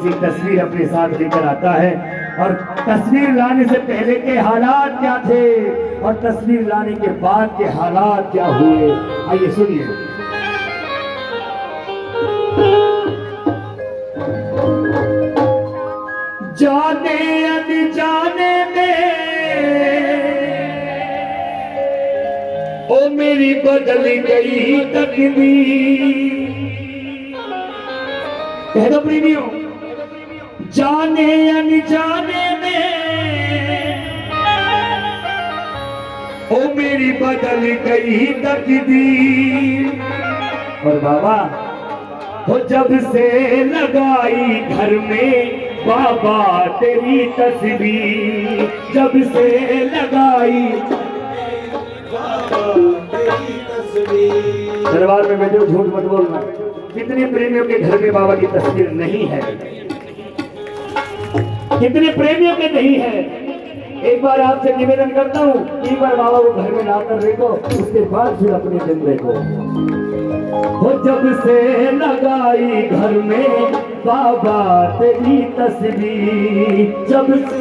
सी तस्वीर अपने साथ लेकर आता है। और तस्वीर लाने से पहले के हालात क्या थे और तस्वीर लाने के बाद के हालात क्या हुए, आइए सुनिए। जाने अनजाने में ओ मेरी बदल गई तकदीर। कह दो प्रेमियों, जाने अनजाने में ओ मेरी बदल गई तकदीर। और बाबा हो जब से लगाई घर में बाबा तेरी तस्वीर, जब से लगाई बाबा तेरी तस्वीर। दरबार में बैठे हो झूठ मत बोलना, कितने प्रेमियों के घर में बाबा की तस्वीर नहीं है, कितने प्रेमियों के नहीं है। एक बार आपसे निवेदन करता हूँ, एक बार बाबा को घर में लाकर देखो, उसके बाद फिर अपने दिन देखो। हो जब से लगाई घर में बाबा तेरी तस्वीर, जब से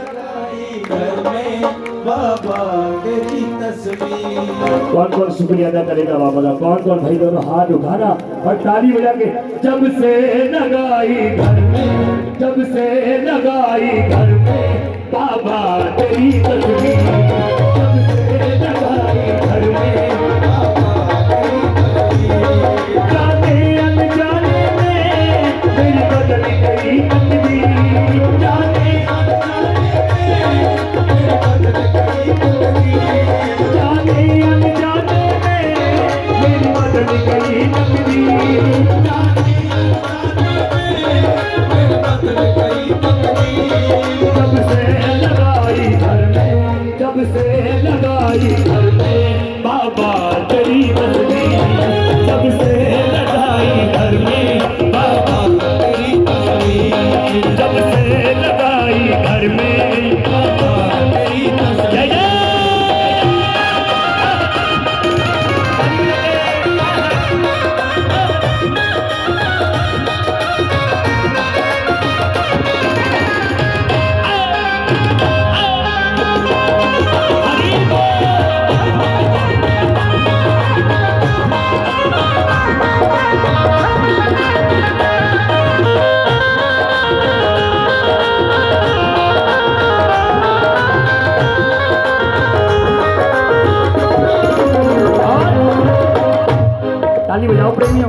लगाई घर में बाबा तेरी तस्वीर। कौन कौन शुक्रिया अदा करेगा बाबा का? कौन कौन भाई दोनों हाथ उठाना और ताली बजा के। जब से लगाई घर में, जब से लगाई घर में बाबा तेरी तस्वीर, जब से लगाई घर में प्रेमियों,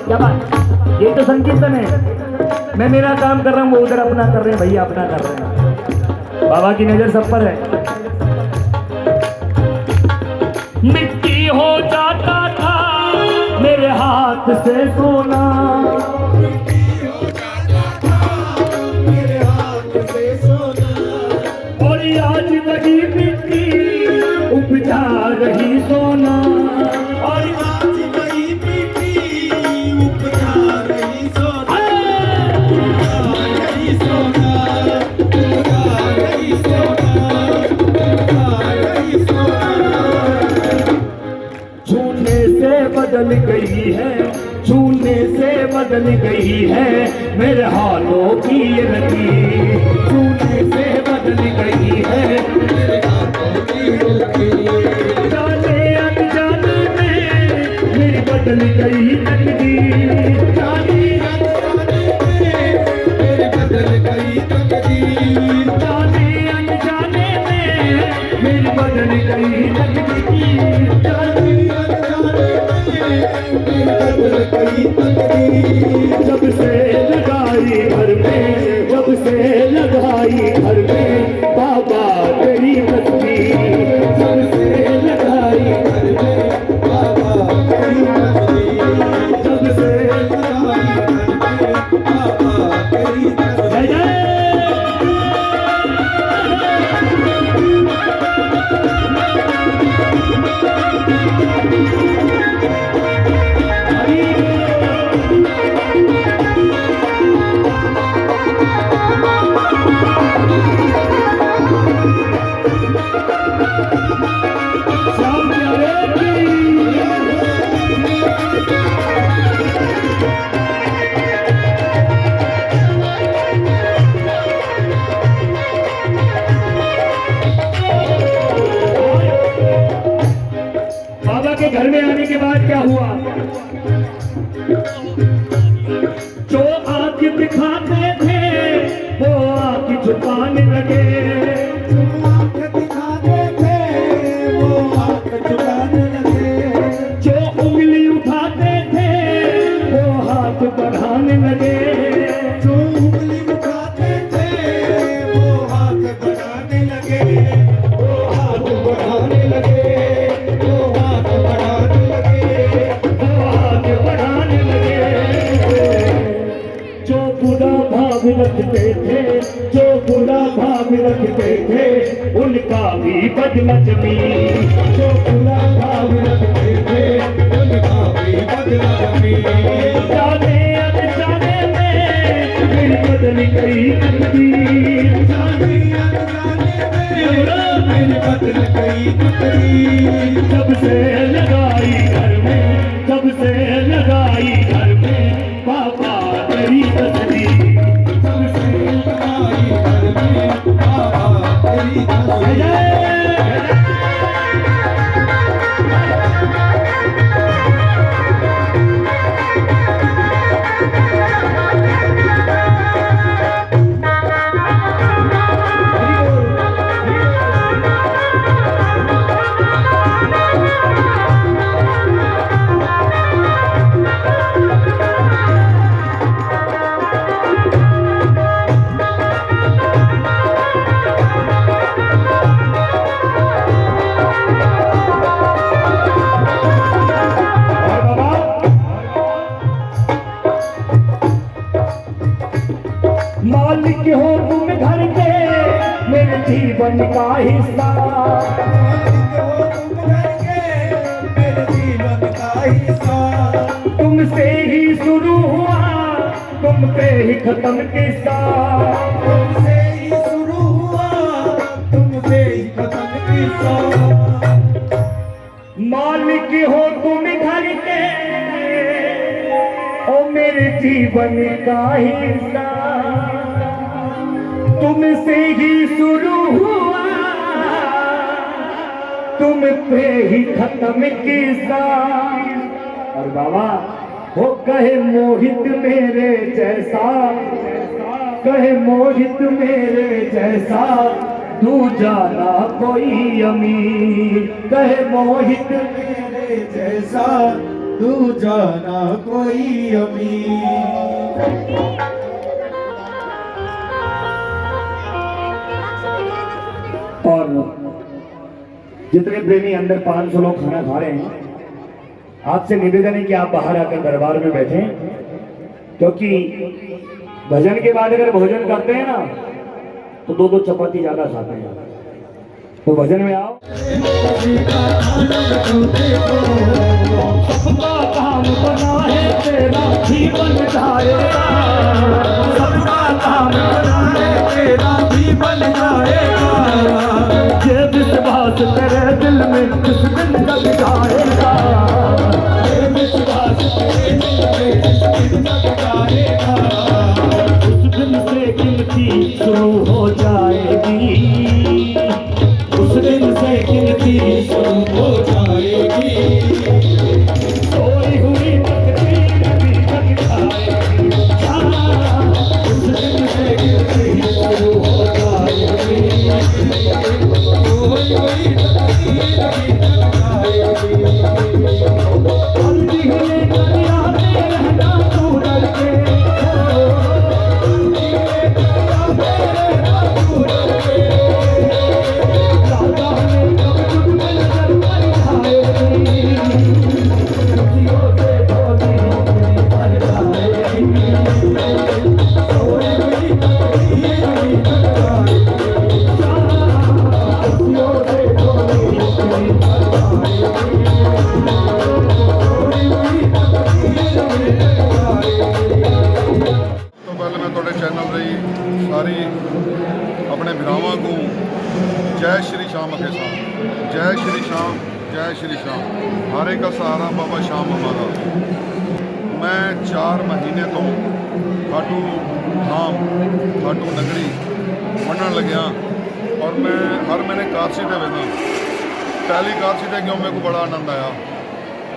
क्या बात, ये तो संकीर्तन है। मैं मेरा काम कर रहा हूँ, वो उधर अपना कर रहे हैं, भैया अपना कर रहे हैं। बाबा की नजर सब पर है। मिट्टी हो जाता था मेरे हाथ से सोना, और आज वही मिट्टी उपजा रही सोना, और बदल गई है, छूने से बदल गई है मेरे हाथों की ये लकीर, छूने से बदल गई है मेरे हाथों की ये लकीर। जाने अनजाने में मेरी बदल गई तकदीर, जाने अनजाने में मेरी बदल गई तकदीर, जाने अनजाने में मेरी बदल गई तकदीर, जाने जब से लगाई घर में, जब से लगाई घर में बाबा तेरी तस्वीर, जब से लगाई घर में बाबा तेरी तस्वीर, जब से लगाई घर में बाबा तेरी तस्वीर। हाथ बढ़ाने लगे, जो उंगली उठाते थे वो हाथ बढ़ाने लगे, वो हाथ बढ़ाने लगे, वो हाथ बढ़ाने लगे, वो हाथ बढ़ाने लगे। जो बुरा भाव रखते थे, जो बुरा भाव रखते थे, उनका भी बदला जमी। जो बुरा भाव रखते थे उनका भी बदला जमी। जाने अनजाने में मेरी बदली गई तकदीर, जाने अनजाने में मेरी बदल गई तकदीर। जब से लगाई घर में, जब से लगाई घर में पापा तेरी तस्वीर। सबसे लगाई घर में बाबा तेरी तस्वीर। मालिक हो तुम घर के मेरे जीवन का हिस्सा, मालिक हो तुम घर के मेरे जीवन का हिस्सा। तुमसे ही शुरू हुआ तुम पे ही खत्म किस्सा। तुमसे ही शुरू हुआ तुमसे ही खत्म किस्सा। मालिक हो तुम घर के ओ मेरे जीवन का हिस्सा, तुमसे ही शुरू हुआ तुम पे ही खत्म किस्सा। और बाबा हो कहे मोहित मेरे जैसा, कहे मोहित मेरे जैसा, तू जाना कोई अमीर। कहे मोहित मेरे जैसा तू जाना कोई अमीर। और जितने प्रेमी अंदर 500 लोग खाना खा रहे हैं, आपसे निवेदन है कि आप बाहर आकर दरबार में बैठें, क्योंकि भजन के बाद अगर भोजन करते हैं ना तो 2-2 चपाती ज्यादा खाते हैं। तो भजन में आओ। सबका काम बना है तेरा जीवन जाएगा, सबका काम बना है तेरा जीवन जाएगा। ये विश्वास तेरे दिल में किस दिन जग जाएगा, ये विश्वास तेरे दिल में किस दिन जग जाएगा। उस दिन से गिनती शुरू हो जाएगी, उस दिन से गिनती शुरू हो जाएगी। सोई हुई तकदीर भी जग जाएगी, उस दिन से गिनती शुरू हो जाएगी। कोई कोई तकदीर भी जग जाएगी। अर्जी हुए दरिया में रहना तू डर के, राजा ने कब तुझ में नजर पर छाएगी, खुशियों से धोती भर जाएगी। कोई कोई तकदीर भी जग जाएगी। खुशियों से धोती भर जाएगी। तो पहले मैं थोड़े चैनल रही सारी अपने भरावां को जय श्री श्याम अखे साहब, जय श्री श्याम, जय श्री श्याम। हरे का सहारा बाबा श्याम हमारा। मैं 4 महीने तो खाटू धाम खाटू नगरी बनने लग्या और मैं हर महीने काशी ते वेना। पहली काशी ते क्यों मेरे को बड़ा आनंद आया,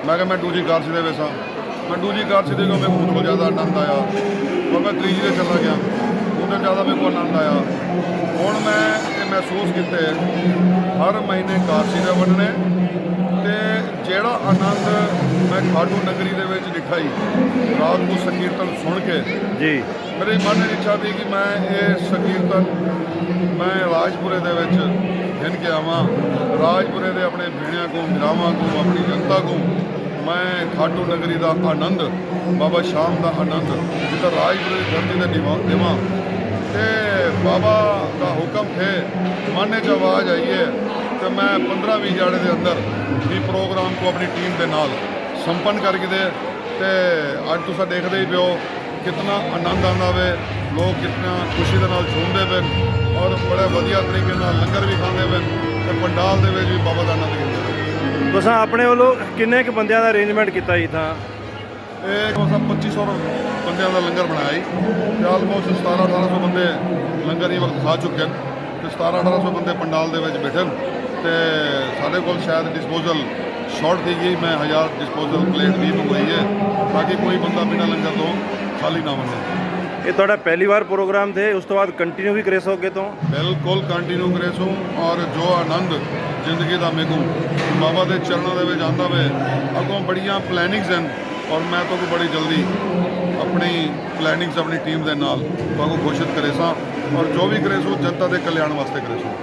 मैं कहा मैं दूजी काशी ते वेसा, मैं दूजी काशी ते क्यों मेरे को बहुत ज़्यादा आनंद आया और मैं तीजी ते चला गया। वो ਉਹਦੇ ਜ਼ਿਆਦਾ ਮੇਰੇ ਕੋਲ ਆਨੰਦ ਆਇਆ। ਹੁਣ ਮੈਂ ਇਹ ਮਹਿਸੂਸ ਕੀਤੇ ਹਰ ਮਹੀਨੇ ਕਾਰਸੀ ਦੇ ਵੰਡਣੇ ਤੇ ਜਿਹੜਾ ਆਨੰਦ ਮੈਂ ਖਾਟੂ ਨਗਰੀ ਦੇ ਵਿੱਚ ਲਿਖਾ ਹੀ ਰਾਤ ਨੂੰ ਸੰਕੀਰਤਨ ਸੁਣ ਕੇ ਜੀ ਮੇਰੇ ਮਨ ਦੀ ਇੱਛਾ ਸੀ ਕਿ ਮੈਂ ਇਹ ਸੰਕੀਰਤਨ ਮੈਂ ਰਾਜਪੁਰੇ ਦੇ ਵਿੱਚ ਗਿਣ ਕੇ ਆਵਾਂ। ਰਾਜਪੁਰੇ ਦੇ ਆਪਣੇ ਭੇਣਿਆਂ ਕੋ ਮਿਰਾਵਾਂ ਕੋ ਆਪਣੀ ਜਨਤਾ ਕੋ ਮੈਂ ਖਾਟੂ ਨਗਰੀ ਦਾ ਆਨੰਦ ਬਾਬਾ ਸ਼ਾਮ ਦਾ ਆਨੰਦ ਜਿੱਦਾਂ ਰਾਜਪੁਰੇ ਦੀ ਧਰਤੀ ਦੇ ਦੇਵਾਂ ਤੇ ਬਾਬਾ ਦਾ ਹੁਕਮ ਥੇ ਮਨ 'ਚ ਆਵਾਜ਼ ਆਈ ਹੈ ਤੇ ਮੈਂ 15-20 ਜਾੜੇ ਦੇ ਅੰਦਰ ਵੀ ਪ੍ਰੋਗਰਾਮ ਕੋ ਆਪਣੀ ਟੀਮ ਦੇ ਨਾਲ ਸੰਪੰਨ ਕਰਕੇ ਦੇ ਤੇ ਅੱਜ ਤੁਸੀਂ ਦੇਖਦੇ ਹੀ ਪਿਓ ਕਿਤਨਾ ਆਨੰਦ ਆਉਂਦਾ ਵੇ, ਲੋਕ ਕਿਤਨਾ ਖੁਸ਼ੀ ਦੇ ਨਾਲ ਝੂਮਦੇ ਪਏ ਔਰ ਬੜੇ ਵਧੀਆ ਤਰੀਕੇ ਨਾਲ ਲੰਗਰ ਵੀ ਖਾਂਦੇ ਪਏ ਤੇ ਪੰਡਾਲ ਦੇ ਵਿੱਚ ਵੀ ਬਾਬਾ ਦਾ ਆਨੰਦ ਲੈਂਦੇ ਪਏ। ਤੁਸੀਂ ਆਪਣੇ ਵੱਲੋਂ ਕਿੰਨੇ ਕੁ ਬੰਦਿਆਂ ਦਾ ਅਰੇਂਜਮੈਂਟ ਕੀਤਾ ਜੀ ਤਾਂ? ਇਹ ਕਮ ਸੇ ਕਮ 2500 ਬੰਦਿਆਂ ਦਾ ਲੰਗਰ ਬਣਾਇਆ ਜੀ ਤੇ ਆਲਮੋਸਟ 1700-1800 ਬੰਦੇ ਲੰਗਰ ਹੀ ਵਕਤ ਖਾ ਚੁੱਕੇ ਹਨ ਤੇ 1700-1800 ਬੰਦੇ ਪੰਡਾਲ ਦੇ ਵਿੱਚ ਬੈਠੇ ਨੇ ਤੇ ਸਾਡੇ ਕੋਲ ਸ਼ਾਇਦ ਡਿਸਪੋਜ਼ਲ ਸ਼ਾਰਟ ਥी ਗਈ। मैं 1000 डिस्पोजल प्लेट भी मंगवाई है ताकि कोई बंदा बिना लंगर तो खाली ना बने। ਇਹ ਤੁਹਾਡਾ ਪਹਿਲੀ ਵਾਰ ਪ੍ਰੋਗਰਾਮ थे, ਉਸ ਤੋਂ ਬਾਅਦ ਕੰਟੀਨਿਊ ਵੀ ਕਰੇ ਸੋਗੇ ਤੋਂ? बिल्कुल कंटिन्यू करे सूँ और जो आनंद जिंदगी का मेरे को बाबा के चरणों के ਵਿੱਚ आंदा वे अगों बड़ियाँ प्लैनिंग्स हैं और मैं तो बड़ी जल्दी अपनी प्लैनिंग्स अपनी टीम के नाल घोषित करे सां और जो भी करे सो जनता के कल्याण वास्ते करे सो।